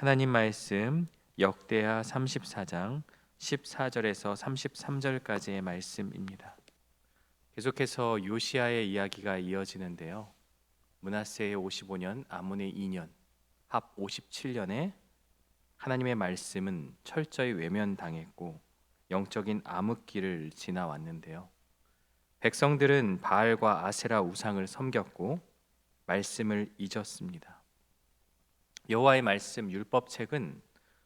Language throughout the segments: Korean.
하나님 말씀 역대하 34장 14절에서 33절까지의 말씀입니다. 계속해서 요시야의 이야기가 이어지는데요. 므낫세의 55년, 아몬의 2년, 합 57년에 하나님의 말씀은 철저히 외면당했고 영적인 암흑기를 지나왔는데요. 백성들은 바알과 아세라 우상을 섬겼고 말씀을 잊었습니다. 여호와의 말씀 율법책은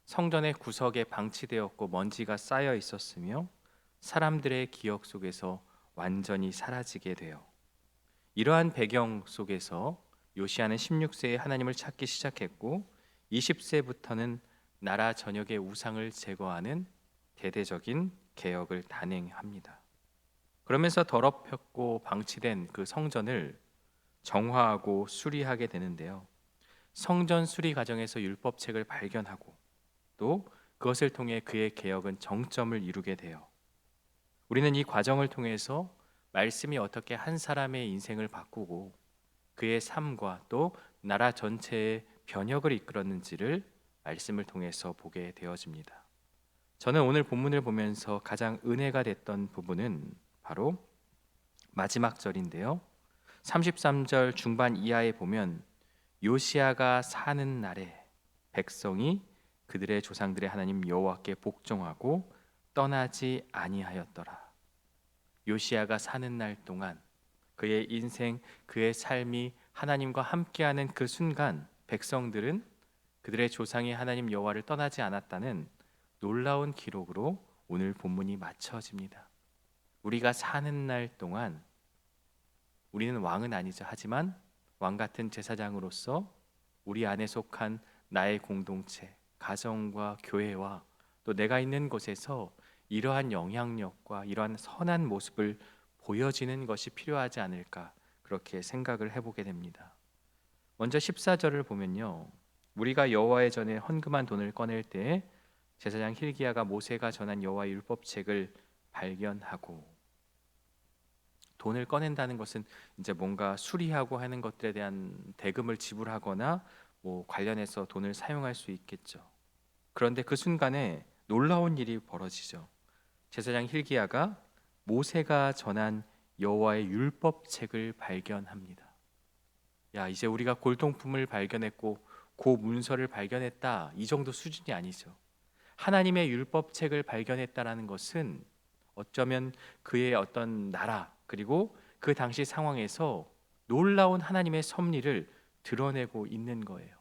성전의 구석에 방치되었고 먼지가 쌓여 있었으며 사람들의 기억 속에서 완전히 사라지게 돼요. 이러한 배경 속에서 요시야는 16세에 하나님을 찾기 시작했고 20세부터는 나라 전역의 우상을 제거하는 대대적인 개혁을 단행합니다. 그러면서 더럽혔고 방치된 그 성전을 정화하고 수리하게 되는데요. 성전 수리 과정에서 율법책을 발견하고 또 그것을 통해 그의 개혁은 정점을 이루게 돼요. 우리는 이 과정을 통해서 말씀이 어떻게 한 사람의 인생을 바꾸고 그의 삶과 또 나라 전체의 변혁을 이끌었는지를 말씀을 통해서 보게 되어집니다. 저는 오늘 본문을 보면서 가장 은혜가 됐던 부분은 바로 마지막 절인데요. 33절 중반 이하에 보면 요시야가 사는 날에 백성이 그들의 조상들의 하나님 여호와께 복종하고 떠나지 아니하였더라. 요시야가 사는 날 동안 그의 인생, 그의 삶이 하나님과 함께하는 그 순간 백성들은 그들의 조상이 하나님 여호와를 떠나지 않았다는 놀라운 기록으로 오늘 본문이 마쳐집니다. 우리가 사는 날 동안 우리는 왕은 아니죠. 하지만 왕 같은 제사장으로서 우리 안에 속한 나의 공동체, 가정과 교회와 또 내가 있는 곳에서 이러한 영향력과 이러한 선한 모습을 보여지는 것이 필요하지 않을까 그렇게 생각을 해보게 됩니다. 먼저 14절을 보면요. 우리가 여호와의 전에 헌금한 돈을 꺼낼 때 제사장 힐기야가 모세가 전한 여호와의 율법책을 발견하고 돈을 꺼낸다는 것은 이제 뭔가 수리하고 하는 것들에 대한 대금을 지불하거나 뭐 관련해서 돈을 사용할 수 있겠죠. 그런데 그 순간에 놀라운 일이 벌어지죠. 제사장 힐기야가 모세가 전한 여호와의 율법책을 발견합니다. 야, 이제 우리가 골동품을 발견했고 고 문서를 발견했다, 이 정도 수준이 아니죠. 하나님의 율법책을 발견했다라는 것은 어쩌면 그의 어떤 나라 그리고 그 당시 상황에서 놀라운 하나님의 섭리를 드러내고 있는 거예요.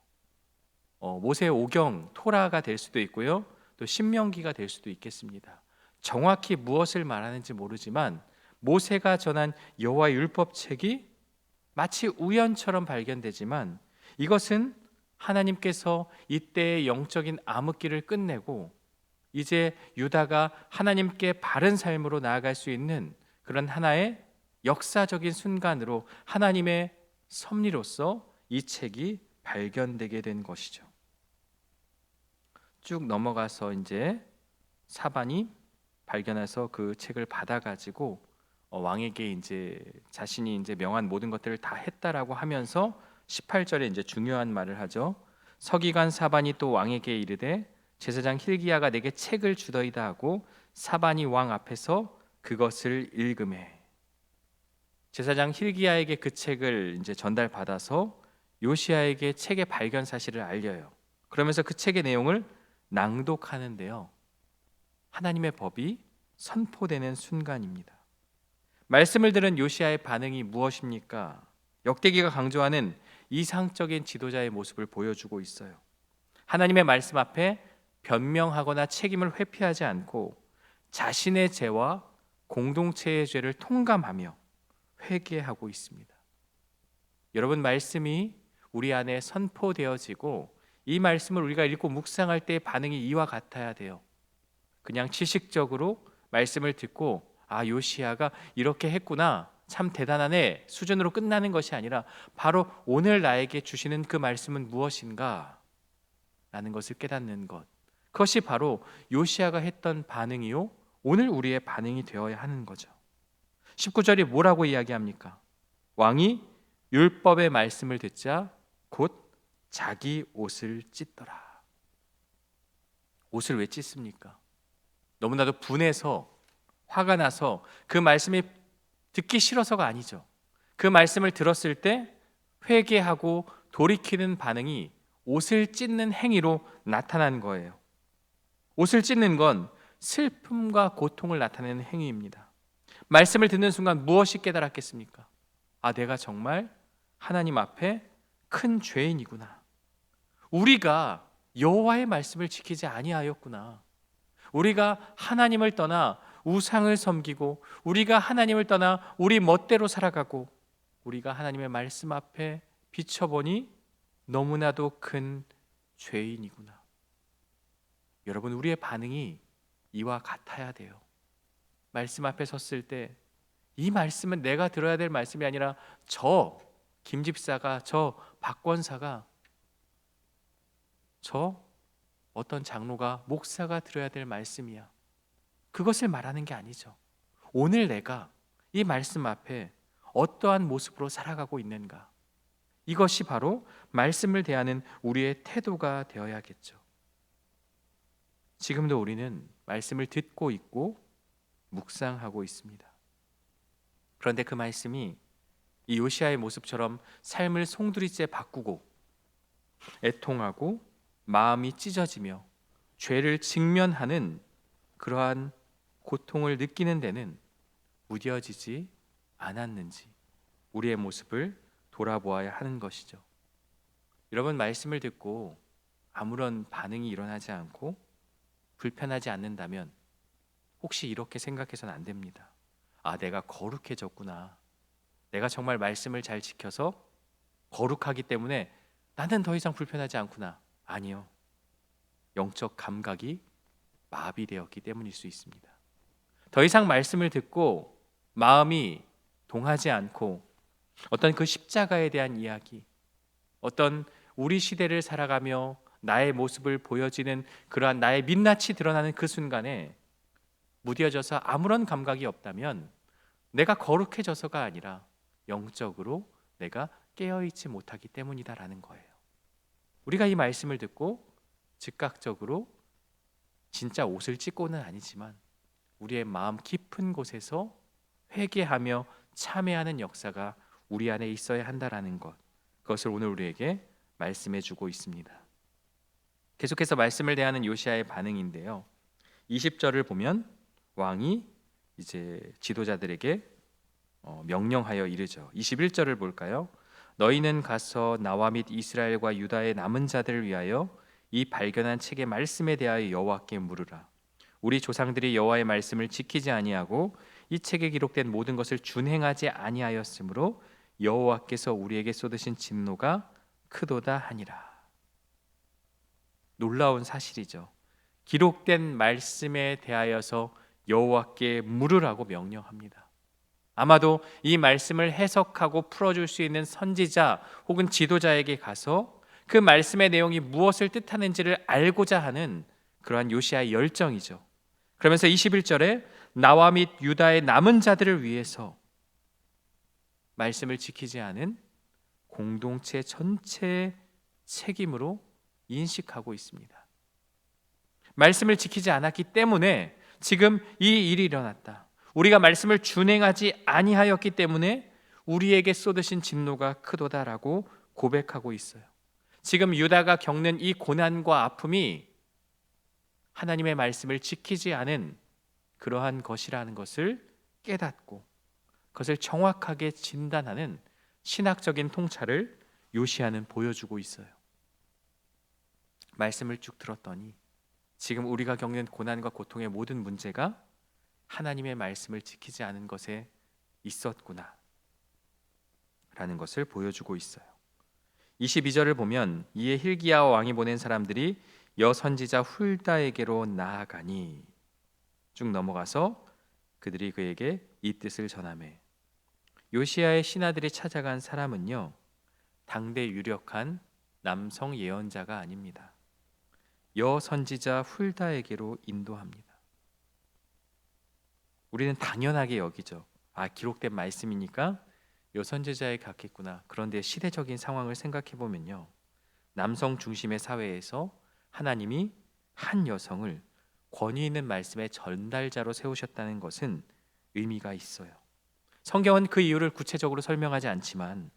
모세 오경 토라가 될 수도 있고요, 또 신명기가 될 수도 있겠습니다. 정확히 무엇을 말하는지 모르지만 모세가 전한 여호와의 율법책이 마치 우연처럼 발견되지만 이것은 하나님께서 이때의 영적인 암흑기를 끝내고 이제 유다가 하나님께 바른 삶으로 나아갈 수 있는 그런 하나의 역사적인 순간으로 하나님의 섭리로서 이 책이 발견되게 된 것이죠. 쭉 넘어가서 이제 사반이 발견해서 그 책을 받아가지고 왕에게 이제 자신이 이제 명한 모든 것들을 다 했다라고 하면서 18절에 이제 중요한 말을 하죠. 서기관 사반이 또 왕에게 이르되 제사장 힐기야가 내게 책을 주더이다 하고 사반이 왕 앞에서 그것을 읽음에 제사장 힐기야에게 그 책을 이제 전달받아서 요시야에게 책의 발견 사실을 알려요. 그러면서 그 책의 내용을 낭독하는데요. 하나님의 법이 선포되는 순간입니다. 말씀을 들은 요시야의 반응이 무엇입니까? 역대기가 강조하는 이상적인 지도자의 모습을 보여주고 있어요. 하나님의 말씀 앞에 변명하거나 책임을 회피하지 않고 자신의 죄와 공동체의 죄를 통감하며 회개하고 있습니다. 여러분, 말씀이 우리 안에 선포되어지고 이 말씀을 우리가 읽고 묵상할 때의 반응이 이와 같아야 돼요. 그냥 지식적으로 말씀을 듣고 요시야가 이렇게 했구나, 참 대단하네 수준으로 끝나는 것이 아니라 바로 오늘 나에게 주시는 그 말씀은 무엇인가 라는 것을 깨닫는 것, 그것이 바로 요시야가 했던 반응이요 오늘 우리의 반응이 되어야 하는 거죠. 19절이 뭐라고 이야기합니까? 왕이 율법의 말씀을 듣자 곧 자기 옷을 찢더라. 옷을 왜 찢습니까? 너무나도 분해서 화가 나서 그 말씀이 듣기 싫어서가 아니죠. 그 말씀을 들었을 때 회개하고 돌이키는 반응이 옷을 찢는 행위로 나타난 거예요. 옷을 찢는 건 슬픔과 고통을 나타내는 행위입니다. 말씀을 듣는 순간 무엇이 깨달았겠습니까? 아, 내가 정말 하나님 앞에 큰 죄인이구나. 우리가 여호와의 말씀을 지키지 아니하였구나. 우리가 하나님을 떠나 우상을 섬기고, 우리가 하나님을 떠나 우리 멋대로 살아가고, 우리가 하나님의 말씀 앞에 비춰보니 너무나도 큰 죄인이구나. 여러분, 우리의 반응이 이와 같아야 돼요. 말씀 앞에 섰을 때 이 말씀은 내가 들어야 될 말씀이 아니라 저 김집사가, 저 박권사가, 저 어떤 장로가, 목사가 들어야 될 말씀이야. 그것을 말하는 게 아니죠. 오늘 내가 이 말씀 앞에 어떠한 모습으로 살아가고 있는가, 이것이 바로 말씀을 대하는 우리의 태도가 되어야겠죠. 지금도 우리는 말씀을 듣고 있고 묵상하고 있습니다. 그런데 그 말씀이 이 요시야의 모습처럼 삶을 송두리째 바꾸고 애통하고 마음이 찢어지며 죄를 직면하는 그러한 고통을 느끼는 데는 무뎌지지 않았는지 우리의 모습을 돌아보아야 하는 것이죠. 여러분, 말씀을 듣고 아무런 반응이 일어나지 않고 불편하지 않는다면 혹시 이렇게 생각해서는 안 됩니다. 아, 내가 거룩해졌구나. 내가 정말 말씀을 잘 지켜서 거룩하기 때문에 나는 더 이상 불편하지 않구나. 아니요. 영적 감각이 마비되었기 때문일 수 있습니다. 더 이상 말씀을 듣고 마음이 동하지 않고 어떤 그 십자가에 대한 이야기, 어떤 우리 시대를 살아가며 나의 모습을 보여지는 그러한 나의 민낯이 드러나는 그 순간에 무뎌져서 아무런 감각이 없다면 내가 거룩해져서가 아니라 영적으로 내가 깨어있지 못하기 때문이다라는 거예요. 우리가 이 말씀을 듣고 즉각적으로 진짜 옷을 찢고는 아니지만 우리의 마음 깊은 곳에서 회개하며 참회하는 역사가 우리 안에 있어야 한다라는 것, 그것을 오늘 우리에게 말씀해 주고 있습니다. 계속해서 말씀을 대하는 요시야의 반응인데요, 20절을 보면 왕이 이제 지도자들에게 명령하여 이르죠. 21절을 볼까요? 너희는 가서 나와 및 이스라엘과 유다의 남은 자들을 위하여 이 발견한 책의 말씀에 대하여 여호와께 물으라. 우리 조상들이 여호와의 말씀을 지키지 아니하고 이 책에 기록된 모든 것을 준행하지 아니하였으므로 여호와께서 우리에게 쏟으신 진노가 크도다 하니라. 놀라운 사실이죠. 기록된 말씀에 대하여서 여호와께 물으라고 명령합니다. 아마도 이 말씀을 해석하고 풀어줄 수 있는 선지자 혹은 지도자에게 가서 그 말씀의 내용이 무엇을 뜻하는지를 알고자 하는 그러한 요시야의 열정이죠. 그러면서 21절에 나와 및 유다의 남은 자들을 위해서 말씀을 지키지 않은 공동체 전체의 책임으로 인식하고 있습니다. 말씀을 지키지 않았기 때문에 지금 이 일이 일어났다. 우리가 말씀을 준행하지 아니하였기 때문에 우리에게 쏟으신 진노가 크도다라고 고백하고 있어요. 지금 유다가 겪는 이 고난과 아픔이 하나님의 말씀을 지키지 않은 그러한 것이라는 것을 깨닫고 그것을 정확하게 진단하는 신학적인 통찰을 요시야는 보여주고 있어요. 말씀을 쭉 들었더니 지금 우리가 겪는 고난과 고통의 모든 문제가 하나님의 말씀을 지키지 않은 것에 있었구나 라는 것을 보여주고 있어요. 22절을 보면 이에 hil기야 왕이 보낸 사람들이 여선지자 훌다에게로 나아가니 쭉 넘어가서 그들이 그에게 이 뜻을 전하매 요시야의 신하들이 찾아간 사람은요, 당대 유력한 남성 예언자가 아닙니다. 여선지자 훌다에게로 인도합니다. 우리는 당연하게 여기죠. 아, 기록된 말씀이니까 여선지자에 갔겠구나. 그런데 시대적인 상황을 생각해 보면요, 남성 중심의 사회에서 하나님이 한 여성을 권위 있는 말씀의 전달자로 세우셨다는 것은 의미가 있어요. 성경은 그 이유를 구체적으로 설명하지 않지만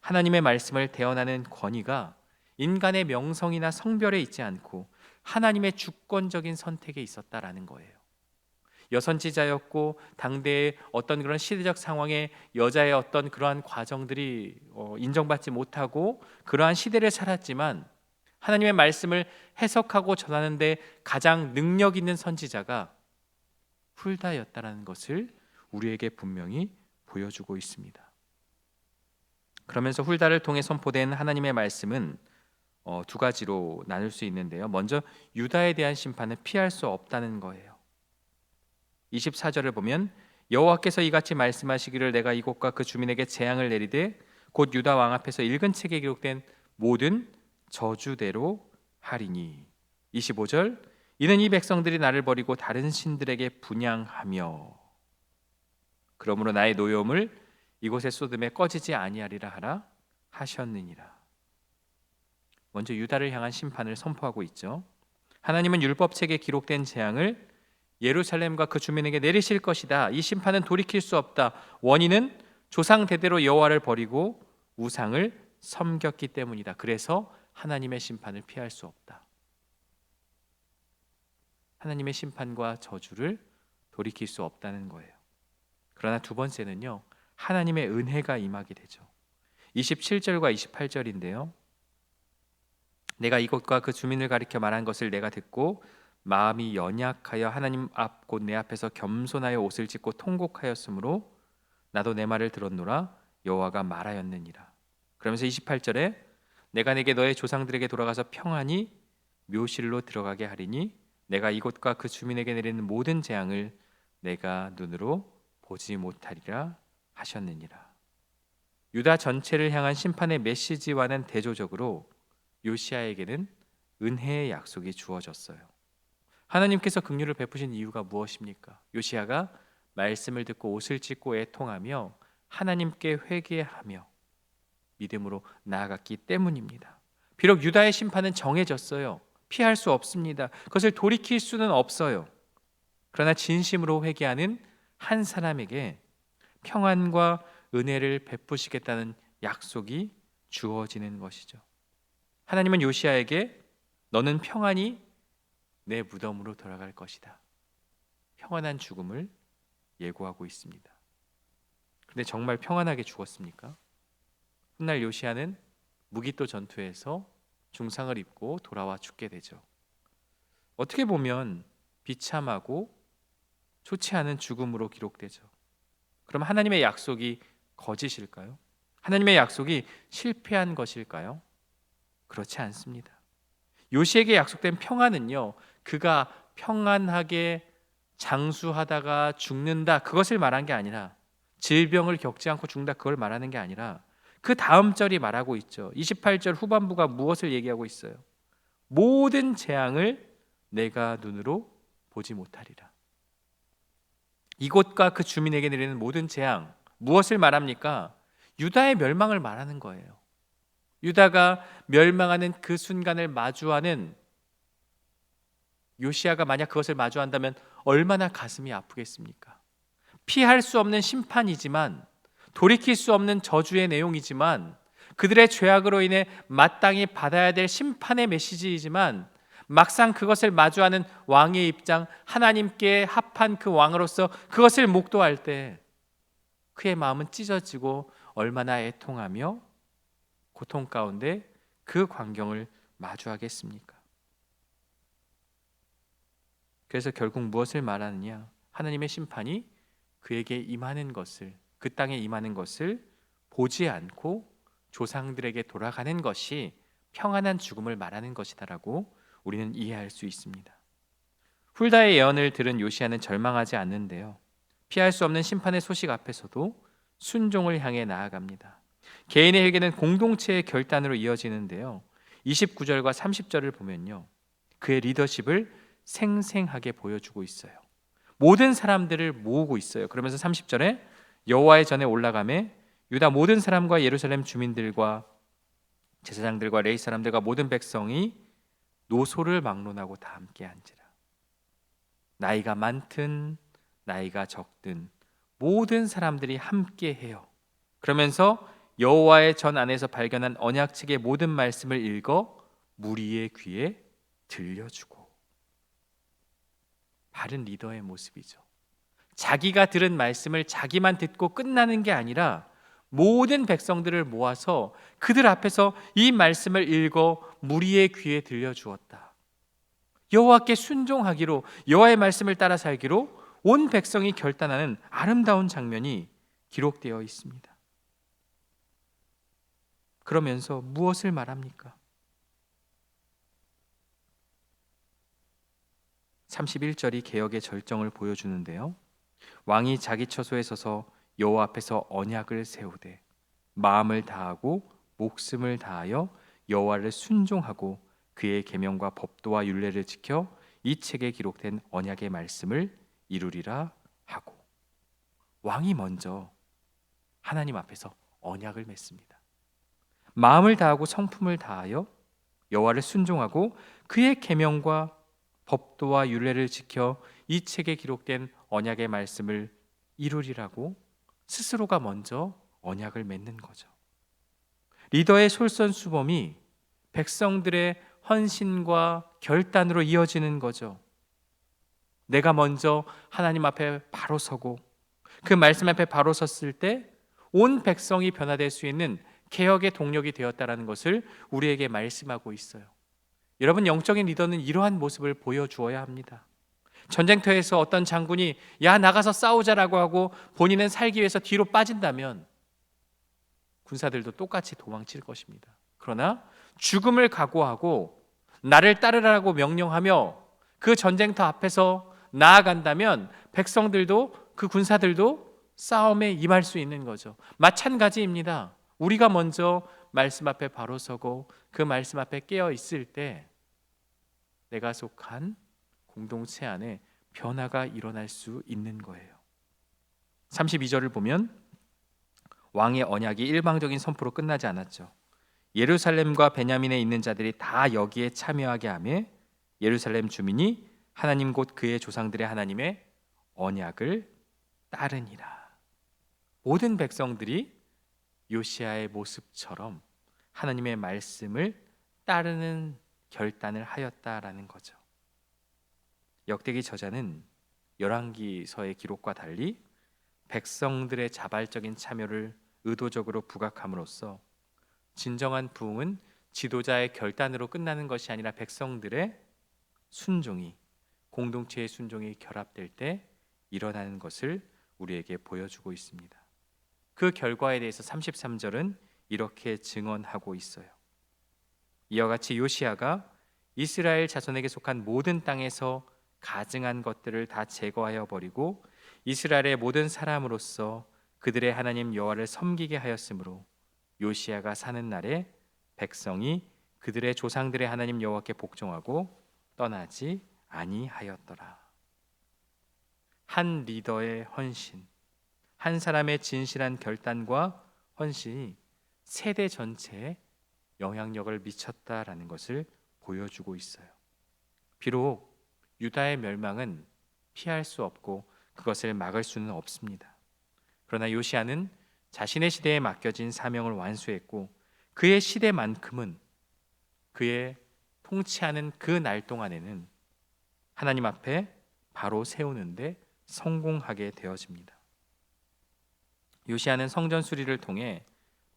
하나님의 말씀을 대언하는 권위가 인간의 명성이나 성별에 있지 않고 하나님의 주권적인 선택에 있었다라는 거예요. 여선지자였고 당대의 어떤 그런 시대적 상황에 여자의 어떤 그러한 과정들이 인정받지 못하고 그러한 시대를 살았지만 하나님의 말씀을 해석하고 전하는데 가장 능력 있는 선지자가 훌다였다라는 것을 우리에게 분명히 보여주고 있습니다. 그러면서 훌다를 통해 선포된 하나님의 말씀은 두 가지로 나눌 수 있는데요. 먼저 유다에 대한 심판은 피할 수 없다는 거예요. 24절을 보면 여호와께서 이같이 말씀하시기를 내가 이곳과 그 주민에게 재앙을 내리되 곧 유다 왕 앞에서 읽은 책에 기록된 모든 저주대로 하리니. 25절 이는 이 백성들이 나를 버리고 다른 신들에게 분향하며 그러므로 나의 노여움을 이곳의 소돔에 꺼지지 아니하리라 하라 하셨느니라. 먼저 유다를 향한 심판을 선포하고 있죠. 하나님은 율법책에 기록된 재앙을 예루살렘과 그 주민에게 내리실 것이다. 이 심판은 돌이킬 수 없다. 원인은 조상 대대로 여호와를 버리고 우상을 섬겼기 때문이다. 그래서 하나님의 심판을 피할 수 없다. 하나님의 심판과 저주를 돌이킬 수 없다는 거예요. 그러나 두 번째는요, 하나님의 은혜가 임하게 되죠. 27절과 28절인데요. 내가 이곳과 그 주민을 가리켜 말한 것을 내가 듣고 마음이 연약하여 하나님 앞 곧 내 앞에서 겸손하여 옷을 찢고 통곡하였으므로 나도 내 말을 들었노라 여호와가 말하였느니라. 그러면서 28절에 내가 내게 너의 조상들에게 돌아가서 평안히 묘실로 들어가게 하리니 내가 이곳과 그 주민에게 내리는 모든 재앙을 내가 눈으로 보지 못하리라 하셨느니라. 유다 전체를 향한 심판의 메시지와는 대조적으로 요시야에게는 은혜의 약속이 주어졌어요. 하나님께서 긍휼을 베푸신 이유가 무엇입니까? 요시야가 말씀을 듣고 옷을 찢고 애통하며 하나님께 회개하며 믿음으로 나아갔기 때문입니다. 비록 유다의 심판은 정해졌어요. 피할 수 없습니다. 그것을 돌이킬 수는 없어요. 그러나 진심으로 회개하는 한 사람에게 평안과 은혜를 베푸시겠다는 약속이 주어지는 것이죠. 하나님은 요시야에게 너는 평안히 내 무덤으로 돌아갈 것이다. 평안한 죽음을 예고하고 있습니다. 근데 정말 평안하게 죽었습니까? 훗날 요시야는 무기또 전투에서 중상을 입고 돌아와 죽게 되죠. 어떻게 보면 비참하고 좋지 않은 죽음으로 기록되죠. 그럼 하나님의 약속이 거짓일까요? 하나님의 약속이 실패한 것일까요? 그렇지 않습니다. 요시에게 약속된 평안은요, 그가 평안하게 장수하다가 죽는다 그것을 말한 게 아니라 질병을 겪지 않고 죽는다 그걸 말하는 게 아니라 그 다음 절이 말하고 있죠. 28절 후반부가 무엇을 얘기하고 있어요? 모든 재앙을 내가 눈으로 보지 못하리라. 이곳과 그 주민에게 내리는 모든 재앙 무엇을 말합니까? 유다의 멸망을 말하는 거예요. 유다가 멸망하는 그 순간을 마주하는 요시야가 만약 그것을 마주한다면 얼마나 가슴이 아프겠습니까? 피할 수 없는 심판이지만 돌이킬 수 없는 저주의 내용이지만 그들의 죄악으로 인해 마땅히 받아야 될 심판의 메시지이지만 막상 그것을 마주하는 왕의 입장, 하나님께 합한 그 왕으로서 그것을 목도할 때 그의 마음은 찢어지고 얼마나 애통하며 고통 가운데 그 광경을 마주하겠습니까? 그래서 결국 무엇을 말하느냐? 하나님의 심판이 그에게 임하는 것을, 그 땅에 임하는 것을 보지 않고 조상들에게 돌아가는 것이 평안한 죽음을 말하는 것이다라고 우리는 이해할 수 있습니다. 훌다의 예언을 들은 요시야는 절망하지 않는데요. 피할 수 없는 심판의 소식 앞에서도 순종을 향해 나아갑니다. 개인의 회개는 공동체의 결단으로 이어지는데요. 29절과 30절을 보면요. 그의 리더십을 생생하게 보여주고 있어요. 모든 사람들을 모으고 있어요. 그러면서 30절에 여호와의 전에 올라가매 유다 모든 사람과 예루살렘 주민들과 제사장들과 레위 사람들과 모든 백성이 노소를 막론하고 다 함께 한지라. 나이가 많든 나이가 적든 모든 사람들이 함께 해요. 그러면서 여호와의 전 안에서 발견한 언약책의 모든 말씀을 읽어 무리의 귀에 들려주고. 바른 리더의 모습이죠. 자기가 들은 말씀을 자기만 듣고 끝나는 게 아니라 모든 백성들을 모아서 그들 앞에서 이 말씀을 읽어 무리의 귀에 들려주었다. 여호와께 순종하기로, 여호와의 말씀을 따라 살기로 온 백성이 결단하는 아름다운 장면이 기록되어 있습니다. 그러면서 무엇을 말합니까? 31절이 개혁의 절정을 보여주는데요. 왕이 자기 처소에 서서 여호와 앞에서 언약을 세우되 마음을 다하고 목숨을 다하여 여호와를 순종하고 그의 계명과 법도와 율례를 지켜 이 책에 기록된 언약의 말씀을 이루리라 하고, 왕이 먼저 하나님 앞에서 언약을 맺습니다. 마음을 다하고 성품을 다하여 여호와를 순종하고 그의 계명과 법도와 율례를 지켜 이 책에 기록된 언약의 말씀을 이루리라고 스스로가 먼저 언약을 맺는 거죠. 리더의 솔선수범이 백성들의 헌신과 결단으로 이어지는 거죠. 내가 먼저 하나님 앞에 바로 서고 그 말씀 앞에 바로 섰을 때 온 백성이 변화될 수 있는 개혁의 동력이 되었다라는 것을 우리에게 말씀하고 있어요. 여러분, 영적인 리더는 이러한 모습을 보여주어야 합니다. 전쟁터에서 어떤 장군이 야 나가서 싸우자라고 하고 본인은 살기 위해서 뒤로 빠진다면 군사들도 똑같이 도망칠 것입니다. 그러나 죽음을 각오하고 나를 따르라고 명령하며 그 전쟁터 앞에서 나아간다면 백성들도, 그 군사들도 싸움에 임할 수 있는 거죠. 마찬가지입니다. 우리가 먼저 말씀 앞에 바로 서고 그 말씀 앞에 깨어 있을 때 내가 속한 공동체 안에 변화가 일어날 수 있는 거예요. 32절을 보면 왕의 언약이 일방적인 선포로 끝나지 않았죠. 예루살렘과 베냐민에 있는 자들이 다 여기에 참여하게 하며 예루살렘 주민이 하나님 곧 그의 조상들의 하나님의 언약을 따르니라. 모든 백성들이 요시야의 모습처럼 하나님의 말씀을 따르는 결단을 하였다라는 거죠. 역대기 저자는 열왕기서의 기록과 달리 백성들의 자발적인 참여를 의도적으로 부각함으로써 진정한 부흥은 지도자의 결단으로 끝나는 것이 아니라 백성들의 순종이, 공동체의 순종이 결합될 때 일어나는 것을 우리에게 보여주고 있습니다. 그 결과에 대해서 33절은 이렇게 증언하고 있어요. 이와 같이 요시야가 이스라엘 자손에게 속한 모든 땅에서 가증한 것들을 다 제거하여 버리고 이스라엘의 모든 사람으로서 그들의 하나님 여호와를 섬기게 하였으므로 요시야가 사는 날에 백성이 그들의 조상들의 하나님 여호와께 복종하고 떠나지 아니하였더라. 한 리더의 헌신, 한 사람의 진실한 결단과 헌신이 세대 전체에 영향력을 미쳤다라는 것을 보여주고 있어요. 비록 유다의 멸망은 피할 수 없고 그것을 막을 수는 없습니다. 그러나 요시야는 자신의 시대에 맡겨진 사명을 완수했고 그의 시대만큼은 그의 통치하는 그 날 동안에는 하나님 앞에 바로 세우는데 성공하게 되어집니다. 요시야는 성전 수리를 통해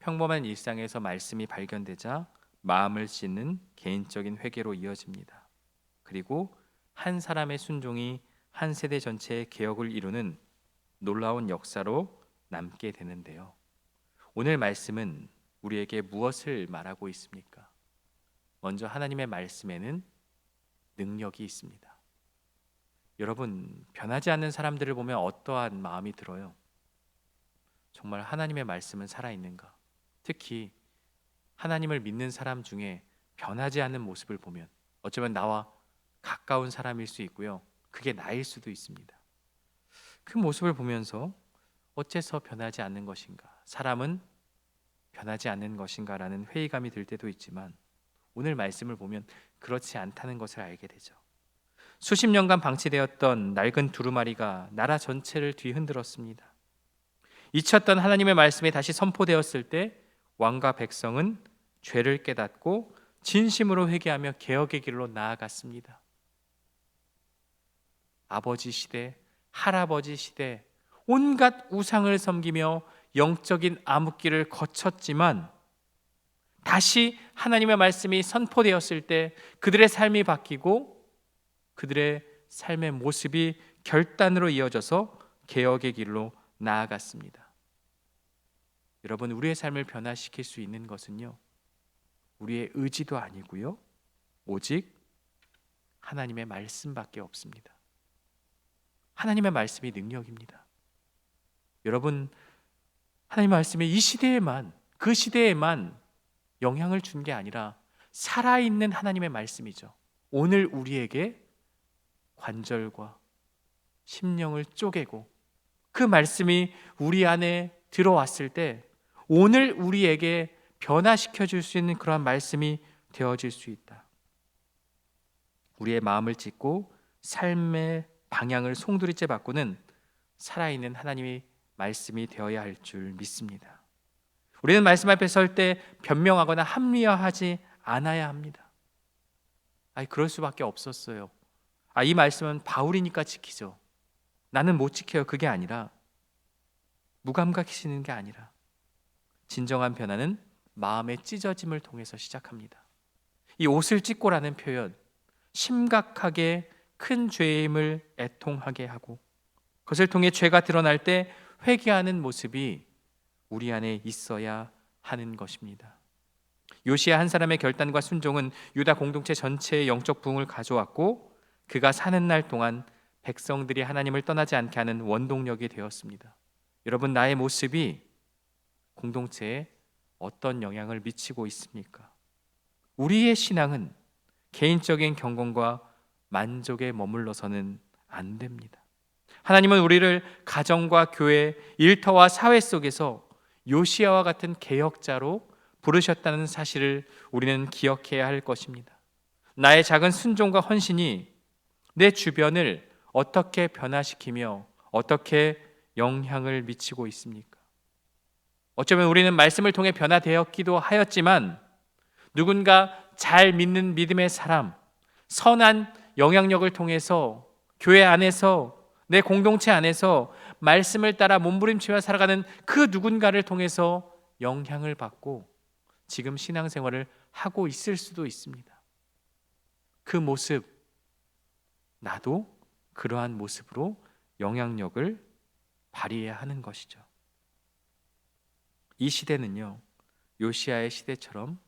평범한 일상에서 말씀이 발견되자 마음을 씻는 개인적인 회개로 이어집니다. 그리고 한 사람의 순종이 한 세대 전체의 개혁을 이루는 놀라운 역사로 남게 되는데요. 오늘 말씀은 우리에게 무엇을 말하고 있습니까? 먼저 하나님의 말씀에는 능력이 있습니다. 여러분, 변하지 않는 사람들을 보면 어떠한 마음이 들어요? 정말 하나님의 말씀은 살아있는가? 특히 하나님을 믿는 사람 중에 변하지 않는 모습을 보면 어쩌면 나와 가까운 사람일 수 있고요. 그게 나일 수도 있습니다. 그 모습을 보면서 어째서 변하지 않는 것인가? 사람은 변하지 않는 것인가? 라는 회의감이 들 때도 있지만 오늘 말씀을 보면 그렇지 않다는 것을 알게 되죠. 수십 년간 방치되었던 낡은 두루마리가 나라 전체를 뒤흔들었습니다. 잊혔던 하나님의 말씀이 다시 선포되었을 때 왕과 백성은 죄를 깨닫고 진심으로 회개하며 개혁의 길로 나아갔습니다. 아버지 시대, 할아버지 시대, 온갖 우상을 섬기며 영적인 암흑기를 거쳤지만 다시 하나님의 말씀이 선포되었을 때 그들의 삶이 바뀌고 그들의 삶의 모습이 결단으로 이어져서 개혁의 길로 나아갔습니다. 여러분, 우리의 삶을 변화시킬 수 있는 것은요, 우리의 의지도 아니고요, 오직 하나님의 말씀밖에 없습니다. 하나님의 말씀이 능력입니다. 여러분, 하나님의 말씀이 이 시대에만, 그 시대에만 영향을 준 게 아니라 살아있는 하나님의 말씀이죠. 오늘 우리에게 관절과 심령을 쪼개고 그 말씀이 우리 안에 들어왔을 때 오늘 우리에게 변화시켜 줄 수 있는 그러한 말씀이 되어질 수 있다. 우리의 마음을 찢고 삶의 방향을 송두리째 바꾸는 살아있는 하나님의 말씀이 되어야 할 줄 믿습니다. 우리는 말씀 앞에 설 때 변명하거나 합리화하지 않아야 합니다. 그럴 수밖에 없었어요. 이 말씀은 바울이니까 지키죠. 나는 못 지켜요. 그게 아니라, 무감각해지는 게 아니라 진정한 변화는 마음의 찢어짐을 통해서 시작합니다. 이 옷을 찢고라는 표현, 심각하게 큰 죄임을 애통하게 하고 그것을 통해 죄가 드러날 때 회개하는 모습이 우리 안에 있어야 하는 것입니다. 요시야 한 사람의 결단과 순종은 유다 공동체 전체의 영적 부흥을 가져왔고 그가 사는 날 동안 백성들이 하나님을 떠나지 않게 하는 원동력이 되었습니다. 여러분, 나의 모습이 공동체에 어떤 영향을 미치고 있습니까? 우리의 신앙은 개인적인 경건과 만족에 머물러서는 안 됩니다. 하나님은 우리를 가정과 교회, 일터와 사회 속에서 요시야와 같은 개혁자로 부르셨다는 사실을 우리는 기억해야 할 것입니다. 나의 작은 순종과 헌신이 내 주변을 어떻게 변화시키며 어떻게 영향을 미치고 있습니까? 어쩌면 우리는 말씀을 통해 변화되었기도 하였지만 누군가 잘 믿는 믿음의 사람, 선한 영향력을 통해서 교회 안에서 내 공동체 안에서 말씀을 따라 몸부림치며 살아가는 그 누군가를 통해서 영향을 받고 지금 신앙생활을 하고 있을 수도 있습니다. 그 모습, 나도 그러한 모습으로 영향력을 발휘해야 하는 것이죠. 이 시대는요, 요시야의 시대처럼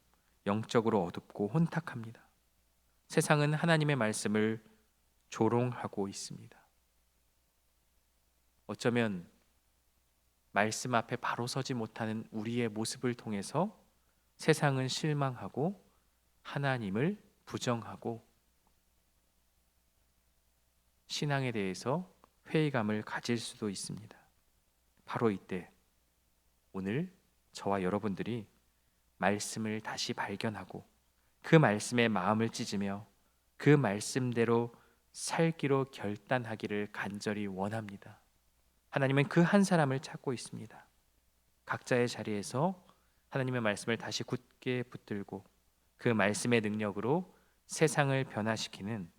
영적으로 어둡고 혼탁합니다. 세상은 하나님의 말씀을 조롱하고 있습니다. 어쩌면 말씀 앞에 바로 서지 못하는 우리의 모습을 통해서 세상은 실망하고 하나님을 부정하고 신앙에 대해서 회의감을 가질 수도 있습니다. 바로 이때 오늘 저와 여러분들이 말씀을 다시 발견하고 그 말씀에 마음을 찢으며 그 말씀대로 살기로 결단하기를 간절히 원합니다. 하나님은 그 한 사람을 찾고 있습니다. 각자의 자리에서 하나님의 말씀을 다시 굳게 붙들고 그 말씀의 능력으로 세상을 변화시키는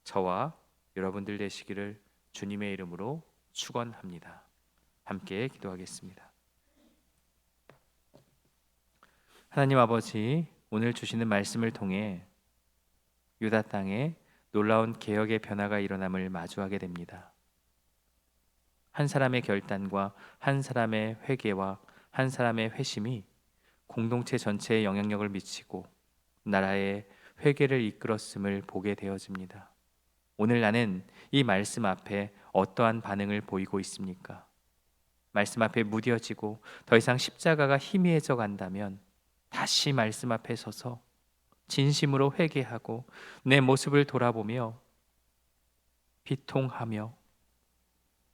저와 여러분들 되시기를 주님의 이름으로 축원합니다. 함께 기도하겠습니다. 하나님 아버지, 오늘 주시는 말씀을 통해 유다 땅에 놀라운 개혁의 변화가 일어남을 마주하게 됩니다. 한 사람의 결단과 한 사람의 회개와 한 사람의 회심이 공동체 전체에 영향력을 미치고 나라의 회개를 이끌었음을 보게 되어집니다. 오늘 나는 이 말씀 앞에 어떠한 반응을 보이고 있습니까? 말씀 앞에 무뎌지고 더 이상 십자가가 희미해져 간다면 다시 말씀 앞에 서서 진심으로 회개하고 내 모습을 돌아보며 비통하며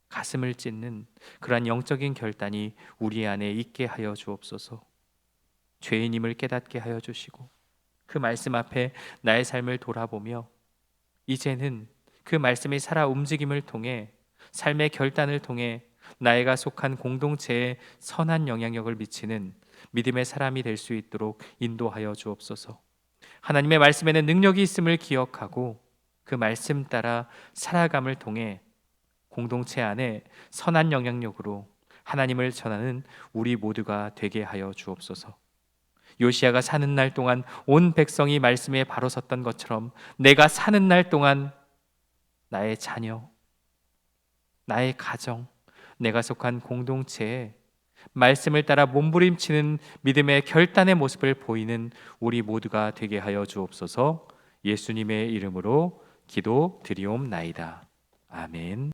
가슴을 찢는 그러한 영적인 결단이 우리 안에 있게 하여 주옵소서. 죄인임을 깨닫게 하여 주시고 그 말씀 앞에 나의 삶을 돌아보며 이제는 그 말씀이 살아 움직임을 통해 삶의 결단을 통해 나이가 속한 공동체에 선한 영향력을 미치는 믿음의 사람이 될 수 있도록 인도하여 주옵소서. 하나님의 말씀에는 능력이 있음을 기억하고 그 말씀 따라 살아감을 통해 공동체 안에 선한 영향력으로 하나님을 전하는 우리 모두가 되게 하여 주옵소서. 요시야가 사는 날 동안 온 백성이 말씀에 바로 섰던 것처럼 내가 사는 날 동안 나의 자녀, 나의 가정, 내가 속한 공동체에 말씀을 따라 몸부림치는 믿음의 결단의 모습을 보이는 우리 모두가 되게 하여 주옵소서. 예수님의 이름으로 기도드리옵나이다. 아멘.